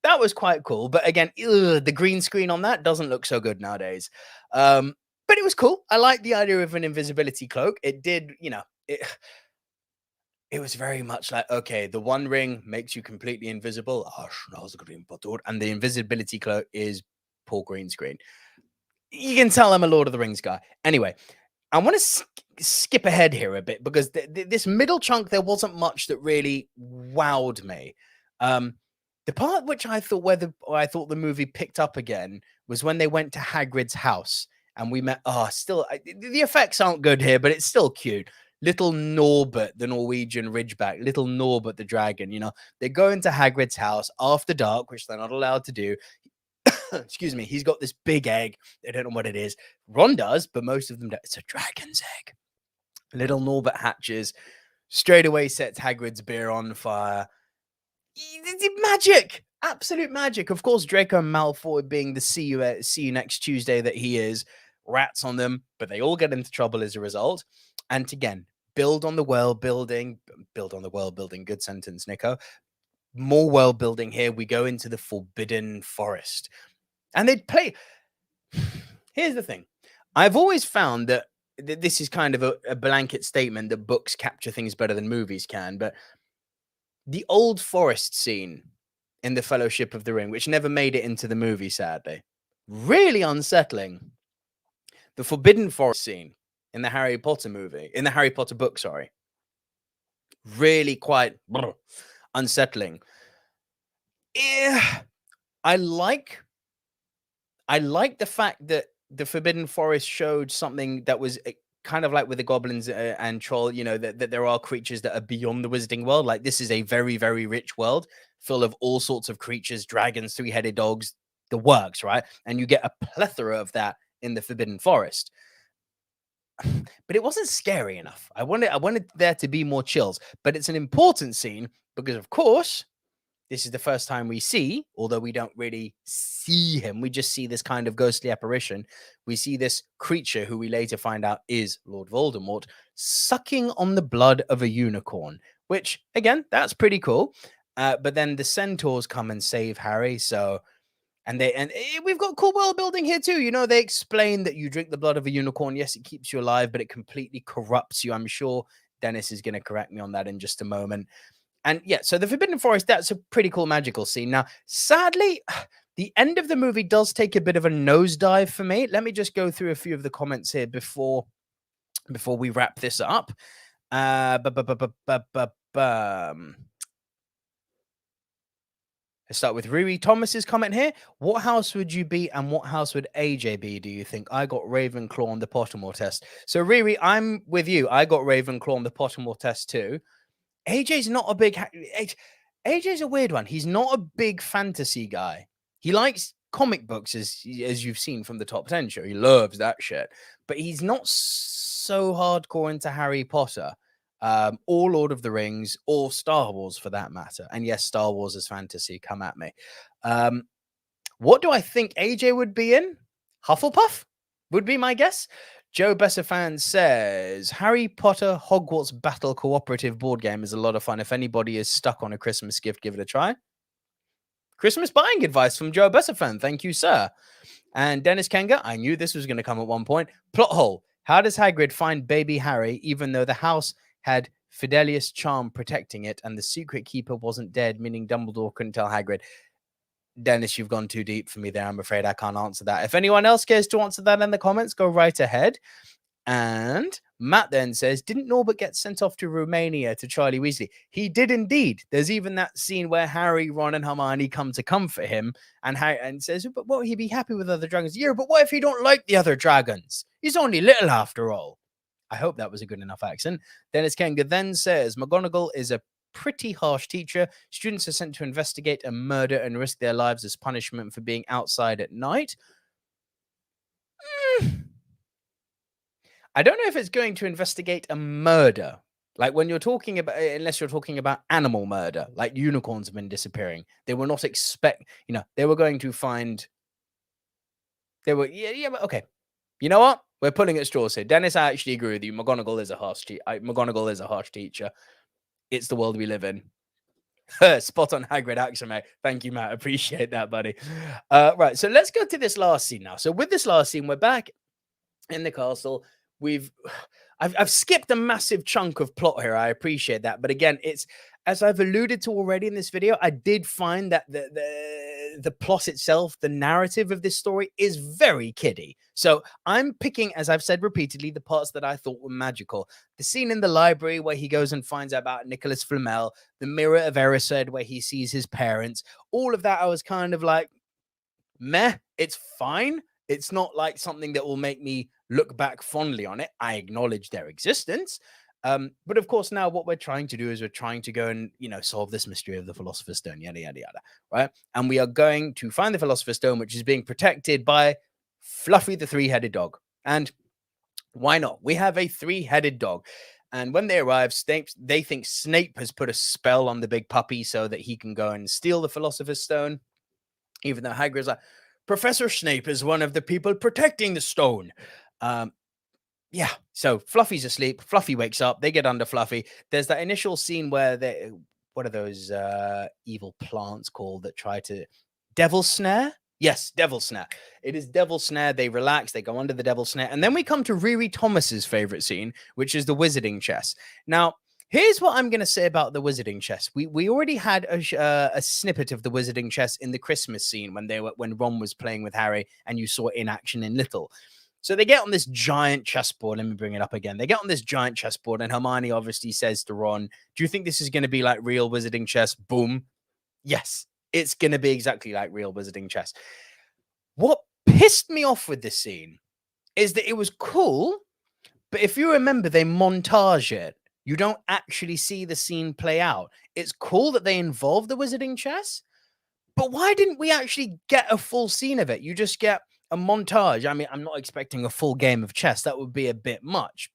That was quite cool. But again, the green screen on that doesn't look so good nowadays. But it was cool. I like the idea of an invisibility cloak. It did, it was very much like, okay, the one ring makes you completely invisible. And the invisibility cloak is poor green screen. You can tell I'm a Lord of the Rings guy. Anyway, I want to skip ahead here a bit because this middle chunk, there wasn't much that really wowed me. The part which I thought the movie picked up again was when they went to Hagrid's house and we met. The effects aren't good here, but it's still cute. Little Norbert, the Norwegian Ridgeback, little Norbert the dragon, they go into Hagrid's house after dark, which they're not allowed to do. Excuse me. He's got this big egg. They don't know what it is. Ron does, but most of them don't. It's a dragon's egg. Little Norbert hatches, straight away sets Hagrid's beer on fire. Magic. Absolute magic. Of course, Draco Malfoy, being the see you next Tuesday that he is, rats on them, but they all get into trouble as a result. And again, build on the world building. Good sentence, Nico. More world building here. We go into the Forbidden Forest. And they'd play. Here's the thing. I've always found that this is kind of a blanket statement that books capture things better than movies can. But the old forest scene in the Fellowship of the Ring, which never made it into the movie, sadly, really unsettling. The Forbidden Forest scene in the Harry Potter book, really quite unsettling. I like the fact that the Forbidden Forest showed something that was kind of like with the goblins and troll, that there are creatures that are beyond the wizarding world. Like, this is a very, very rich world full of all sorts of creatures, dragons, three-headed dogs, the works, right? And you get a plethora of that in the Forbidden Forest. But it wasn't scary enough. I wanted there to be more chills. But it's an important scene because, of course, this is the first time we see, although we don't really see him, we just see this kind of ghostly apparition. We see this creature who we later find out is Lord Voldemort, sucking on the blood of a unicorn, which, again, that's pretty cool. But then the centaurs come and save Harry. And we've got cool world building here too. They explain that you drink the blood of a unicorn. Yes, it keeps you alive, but it completely corrupts you. I'm sure Dennis is going to correct me on that in just a moment. And yeah, so the Forbidden Forest, that's a pretty cool magical scene. Now, sadly, the end of the movie does take a bit of a nosedive for me. Let me just go through a few of the comments here before we wrap this up. Let's start with Riri Thomas's comment here. What house would you be and what house would AJ be, do you think? I got Ravenclaw on the Pottermore test. So, Riri, I'm with you. I got Ravenclaw on the Pottermore test too. AJ's not a big... AJ's a weird one. He's not a big fantasy guy. He likes comic books, as you've seen from the Top 10 show. He loves that shit. But he's not so hardcore into Harry Potter. Or Lord of the Rings, or Star Wars for that matter. And yes, Star Wars is fantasy. Come at me. What do I think AJ would be in? Hufflepuff would be my guess. Joe Bessafan says, Harry Potter Hogwarts Battle cooperative board game is a lot of fun. If anybody is stuck on a Christmas gift, give it a try. Christmas buying advice from Joe Bessafan. Thank you, sir. And Dennis Kenga, I knew this was going to come at one point. Plot hole. How does Hagrid find baby Harry, even though the house had Fidelius Charm protecting it and the secret keeper wasn't dead, meaning Dumbledore couldn't tell Hagrid? Dennis, you've gone too deep for me there. I'm afraid I can't answer that. If anyone else cares to answer that in the comments, go right ahead. And Matt then says, didn't Norbert get sent off to Romania to Charlie Weasley? He did indeed. There's even that scene where Harry, Ron, and Hermione come to comfort him, and Harry says, but won't he be happy with other dragons? Yeah, but what if he don't like the other dragons? He's only little after all. I hope that was a good enough accent. Dennis Kenga then says, McGonagall is a pretty harsh teacher. Students are sent to investigate a murder and risk their lives as punishment for being outside at night. I don't know if it's going to investigate a murder. Like when you're talking about, unless you're talking about animal murder, like unicorns have been disappearing. They were not they were going to find, but okay. You know what? We're pulling at straws here. Dennis, I actually agree with you. McGonagall is a harsh teacher. It's the world we live in. Spot on Hagrid accent, mate. Thank you, Matt. Appreciate that, buddy. Right, so let's go to this last scene now. So with this last scene, we're back in the castle. I've skipped a massive chunk of plot here. I appreciate that, but again, it's as I've alluded to already in this video. I did find that the plot itself, the narrative of this story, is very kiddie. So I'm picking, as I've said repeatedly, the parts that I thought were magical. The scene in the library where he goes and finds out about Nicholas Flamel, the Mirror of Erised where he sees his parents. All of that, I was kind of like, meh. It's fine. It's not like something that will make me look back fondly on it. I acknowledge their existence. But of course, now what we're trying to do is we're trying to go and, solve this mystery of the Philosopher's Stone, yada, yada, yada, right? And we are going to find the Philosopher's Stone, which is being protected by Fluffy the three-headed dog. And why not? We have a three-headed dog. And when they arrive, they think Snape has put a spell on the big puppy so that he can go and steal the Philosopher's Stone, even though Hagrid's like, Professor Snape is one of the people protecting the stone. Yeah, so Fluffy's asleep. Fluffy wakes up. They get under Fluffy. There's that initial scene where what are those evil plants called that try to... Devil's Snare? Yes, Devil's Snare. It is Devil's Snare. They relax. They go under the Devil's Snare. And then we come to Riri Thomas's favorite scene, which is the Wizarding Chess. Now, here's what I'm going to say about the Wizarding Chess. We already had a snippet of the Wizarding Chess in the Christmas scene when Ron was playing with Harry and you saw it in action in Little. So they get on this giant chessboard. Let me bring it up again. They get on this giant chessboard and Hermione obviously says to Ron, do you think this is going to be like real Wizarding Chess? Boom. Yes, it's going to be exactly like real Wizarding Chess. What pissed me off with this scene is that it was cool, but if you remember, they montage it. You don't actually see the scene play out. It's cool that they involve the Wizarding Chess, but why didn't we actually get a full scene of it? You just get a montage. I mean, I'm not expecting a full game of chess. That would be a bit much.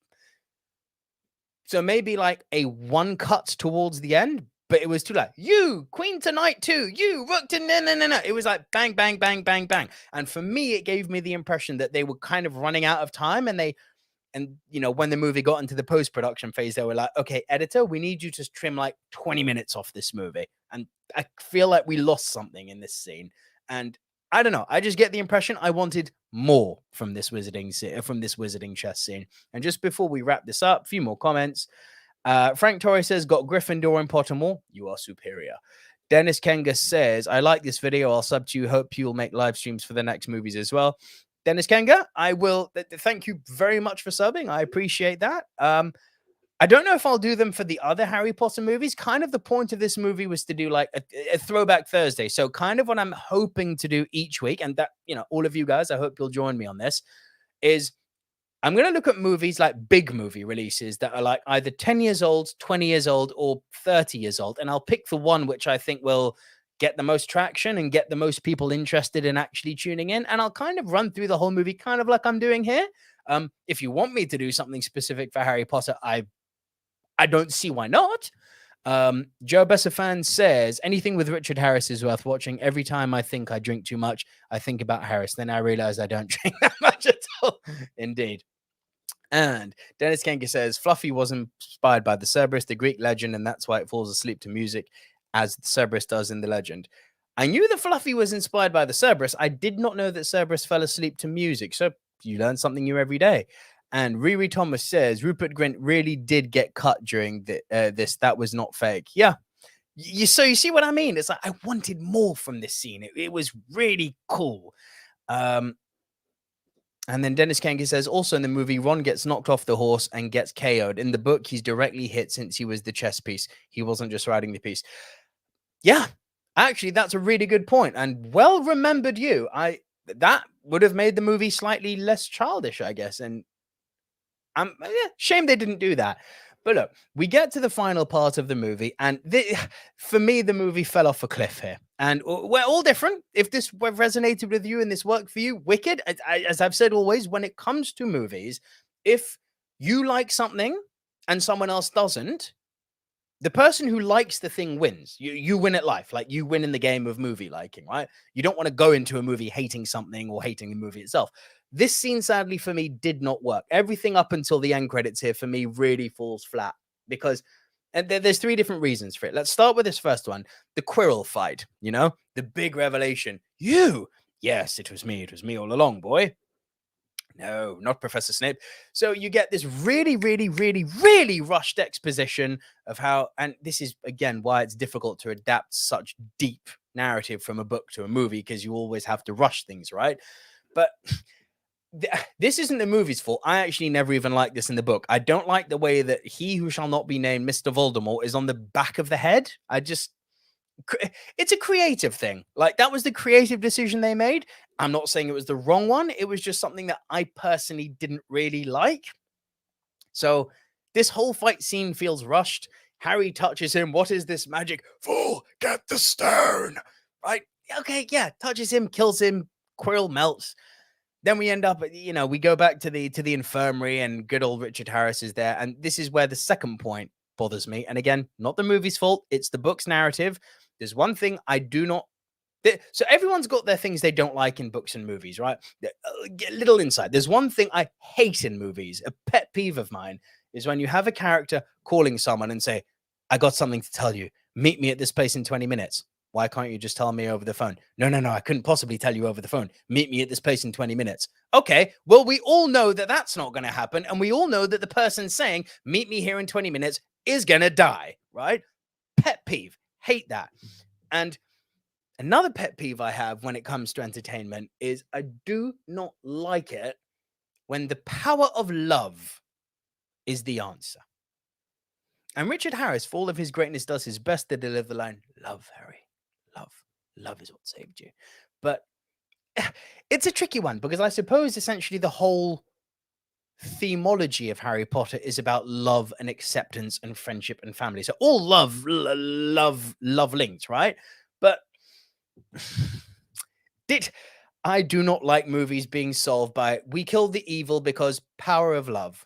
So maybe like a one cut towards the end, but it was too like, you, queen to knight 2, you, rook to no. It was like bang, bang, bang, bang, bang. And for me, it gave me the impression that they were kind of running out of time and when the movie got into the post-production phase, they were like, okay, editor, we need you to trim like 20 minutes off this movie. And I feel like we lost something in this scene. And I don't know. I just get the impression I wanted more from this wizarding chess scene. And just before we wrap this up, a few more comments. Frank Torres says, got Gryffindor in Pottermore. You are superior. Dennis Kenga says, I like this video. I'll sub to you. Hope you'll make live streams for the next movies as well. Dennis Kenga, I will. Thank you very much for subbing. I appreciate that. I don't know if I'll do them for the other Harry Potter movies. Kind of the point of this movie was to do like a throwback Thursday. So kind of what I'm hoping to do each week, and that, all of you guys, I hope you'll join me on this, is I'm going to look at movies like big movie releases that are like either 10 years old, 20 years old, or 30 years old. And I'll pick the one which I think will get the most traction and get the most people interested in actually tuning in. And I'll kind of run through the whole movie kind of like I'm doing here. If you want me to do something specific for Harry Potter, I don't see why not. Joe Bessafan says, anything with Richard Harris is worth watching. Every time I think I drink too much, I think about Harris. Then I realize I don't drink that much at all. Indeed. And Dennis Kenke says, Fluffy was inspired by the Cerberus, the Greek legend, and that's why it falls asleep to music as the Cerberus does in the legend. I knew that Fluffy was inspired by the Cerberus. I did not know that Cerberus fell asleep to music. So you learn something new every day. And Riri Thomas says, Rupert Grint really did get cut during this. That was not fake. Yeah. So you see what I mean? It's like, I wanted more from this scene. It was really cool. And then Dennis Kanker says, also in the movie, Ron gets knocked off the horse and gets KO'd. In the book, he's directly hit since he was the chess piece. He wasn't just riding the piece. Yeah, actually, that's a really good point. And well remembered you. That would have made the movie slightly less childish, I guess. And shame they didn't do that. But look, we get to the final part of the movie, and for me, the movie fell off a cliff here. And we're all different. If this resonated with you and this worked for you, wicked. As I've said always, when it comes to movies, if you like something and someone else doesn't, the person who likes the thing wins. You win at life. Like, you win in the game of movie liking, right? You don't want to go into a movie hating something or hating the movie itself. This scene, sadly, for me, did not work. Everything up until the end credits here, for me, really falls flat. Because, and there's three different reasons for it. Let's start with this first one. The Quirrell Fight, the big revelation. Yes, it was me. It was me all along, boy. No, not Professor Snape. So you get this really, really, really, really rushed exposition of how, and this is, again, why it's difficult to adapt such deep narrative from a book to a movie, because you always have to rush things, right? But this isn't the movie's fault. I actually never even liked this in the book. I don't like the way that he who shall not be named Mr. Voldemort is on the back of the head. It's a creative thing. Like, that was the creative decision they made. I'm not saying it was the wrong one. It was just something that I personally didn't really like. So this whole fight scene feels rushed. Harry touches him. What is this magic? Fool, get the stone. Right? Okay, yeah. Touches him, kills him. Quirrell melts. Then we end up, we go back to the infirmary, and good old Richard Harris is there. And this is where the second point bothers me. And again, not the movie's fault. It's the book's narrative. There's one thing I do not. So everyone's got their things they don't like in books and movies, right? Get a little insight. There's one thing I hate in movies. A pet peeve of mine is when you have a character calling someone and say, I got something to tell you. Meet me at this place in 20 minutes. Why can't you just tell me over the phone? No, I couldn't possibly tell you over the phone. Meet me at this place in 20 minutes. Okay, well, we all know that that's not going to happen. And we all know that the person saying, meet me here in 20 minutes is going to die, right? Pet peeve. Hate that. And another pet peeve I have when it comes to entertainment is I do not like it when the power of love is the answer. And Richard Harris, for all of his greatness, does his best to deliver the line, love, Harry. Love is what saved you. But it's a tricky one, because I suppose essentially the whole themology of Harry Potter is about love and acceptance and friendship and family. So all love linked, right? But I do not like movies being solved by, we killed the evil because power of love.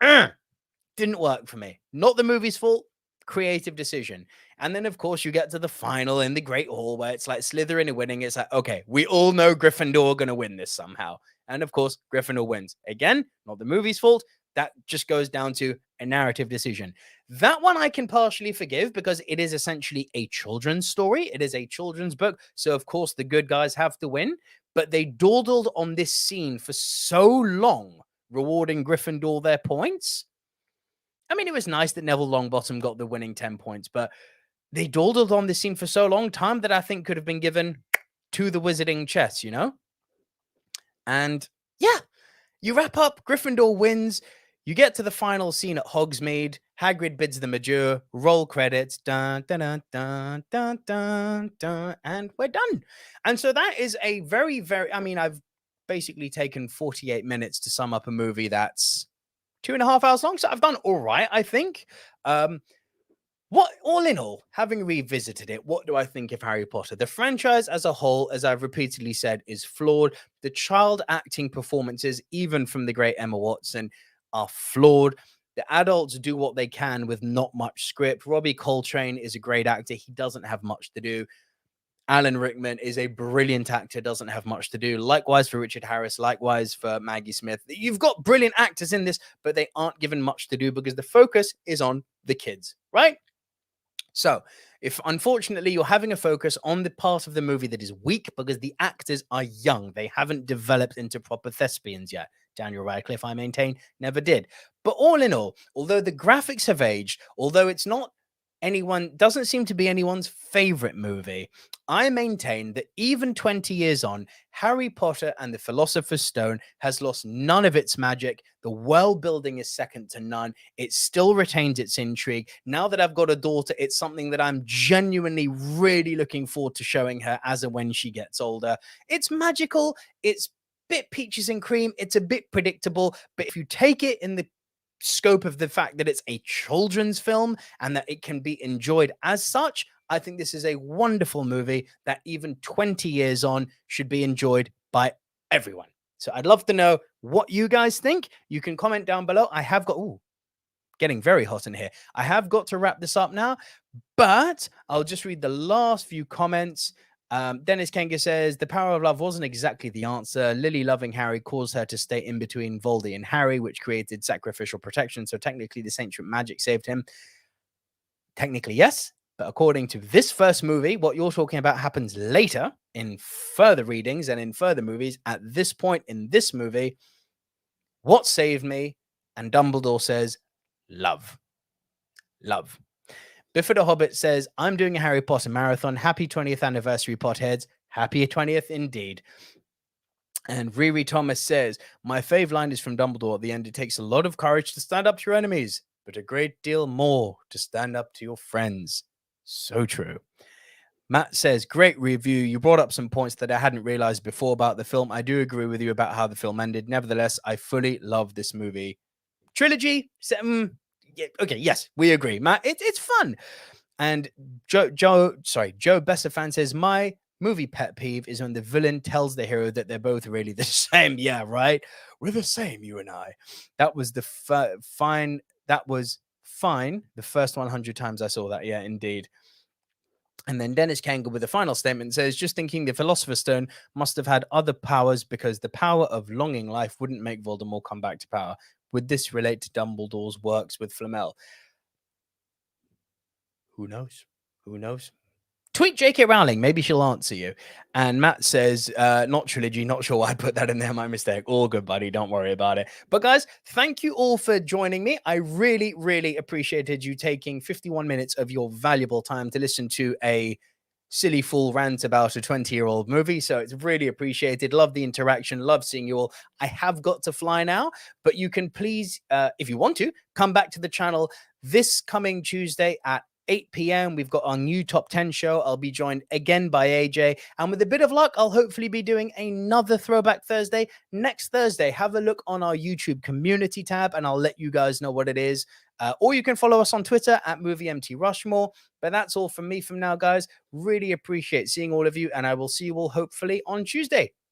Didn't work for me. Not the movie's fault. Creative decision. And then, of course, you get to the final in the Great Hall where it's like Slytherin are winning. It's like, okay, we all know Gryffindor are going to win this somehow. And of course, Gryffindor wins. Again, not the movie's fault. That just goes down to a narrative decision. That one I can partially forgive, because it is essentially a children's story. It is a children's book. So, of course, the good guys have to win. But they dawdled on this scene for so long, rewarding Gryffindor their points. I mean, it was nice that Neville Longbottom got the winning 10 points, but they dawdled on this scene for so long, time that I think could have been given to the wizarding chess, And yeah, you wrap up, Gryffindor wins. You get to the final scene at Hogsmeade. Hagrid bids them adieu. Roll credits. Dun, dun, dun, dun, dun, dun, dun, and we're done. And so that is a very, very, I've basically taken 48 minutes to sum up a movie that's 2.5 hours long. So I've done all right, I think. All in all, having revisited it, what do I think of Harry Potter? The franchise as a whole, as I've repeatedly said, is flawed. The child acting performances, even from the great Emma Watson, are flawed. The adults do what they can with not much script. Robbie Coltrane is a great actor. He doesn't have much to do. Alan Rickman is a brilliant actor, doesn't have much to do. Likewise for Richard Harris, likewise for Maggie Smith. You've got brilliant actors in this, but they aren't given much to do because the focus is on the kids, right? So if unfortunately you're having a focus on the part of the movie that is weak because the actors are young, they haven't developed into proper thespians yet. Daniel Radcliffe, I maintain, never did. But all in all, although the graphics have aged, although it's not doesn't seem to be anyone's favorite movie. I maintain that even 20 years on, Harry Potter and the Philosopher's Stone has lost none of its magic. The world building is second to none. It still retains its intrigue. Now that I've got a daughter, it's something that I'm genuinely really looking forward to showing her as and when she gets older. It's magical. It's bit peaches and cream. It's a bit predictable, but if you take it in the scope of the fact that it's a children's film and that it can be enjoyed as such, I think this is a wonderful movie that even 20 years on should be enjoyed by everyone. So I'd love to know what you guys think. You can comment down below. I have got, getting very hot in here. I have got to wrap this up now, but I'll just read the last few comments. Dennis Kenga says, the power of love wasn't exactly the answer. Lily loving Harry caused her to stay in between Voldy and Harry, which created sacrificial protection. So technically, this ancient magic saved him. Technically, yes. But according to this first movie, what you're talking about happens later in further readings and in further movies. At this point in this movie, what saved me? And Dumbledore says, love. Love. Bifford the Hobbit says, I'm doing a Harry Potter marathon. Happy 20th anniversary, Potheads. Happy 20th indeed. And Riri Thomas says, my fave line is from Dumbledore at the end. It takes a lot of courage to stand up to your enemies, but a great deal more to stand up to your friends. So true. Matt says, great review. You brought up some points that I hadn't realized before about the film. I do agree with you about how the film ended. Nevertheless, I fully love this movie. Trilogy, yeah, okay, yes, we agree, Matt. It's fun. And Joe Bessafan says, my movie pet peeve is when the villain tells the hero that they're both really the same. Yeah, right. We're the same, you and I. That was the fine. That was fine. The first 100 times I saw that. Yeah, indeed. And then Dennis Kangle with the final statement says, just thinking the Philosopher's Stone must have had other powers because the power of longing life wouldn't make Voldemort come back to power. Would this relate to Dumbledore's works with Flamel? Who knows? Who knows? Tweet J.K. Rowling. Maybe she'll answer you. And Matt says, not trilogy. Not sure why I put that in there. My mistake. All good, buddy. Don't worry about it. But guys, thank you all for joining me. I really, really appreciated you taking 51 minutes of your valuable time to listen to a silly fool rant about a 20-year-old movie. So it's really appreciated. Love the interaction. Love seeing you all. I have got to fly now, but you can please, if you want to, come back to the channel this coming Tuesday at 8 p.m. We've got our new top 10 show. I'll be joined again by AJ. And with a bit of luck, I'll hopefully be doing another Throwback Thursday next Thursday. Have a look on our YouTube community tab and I'll let you guys know what it is. Or you can follow us on Twitter at MovieMTRushmore. But that's all from me from now, guys. Really appreciate seeing all of you. And I will see you all hopefully on Tuesday.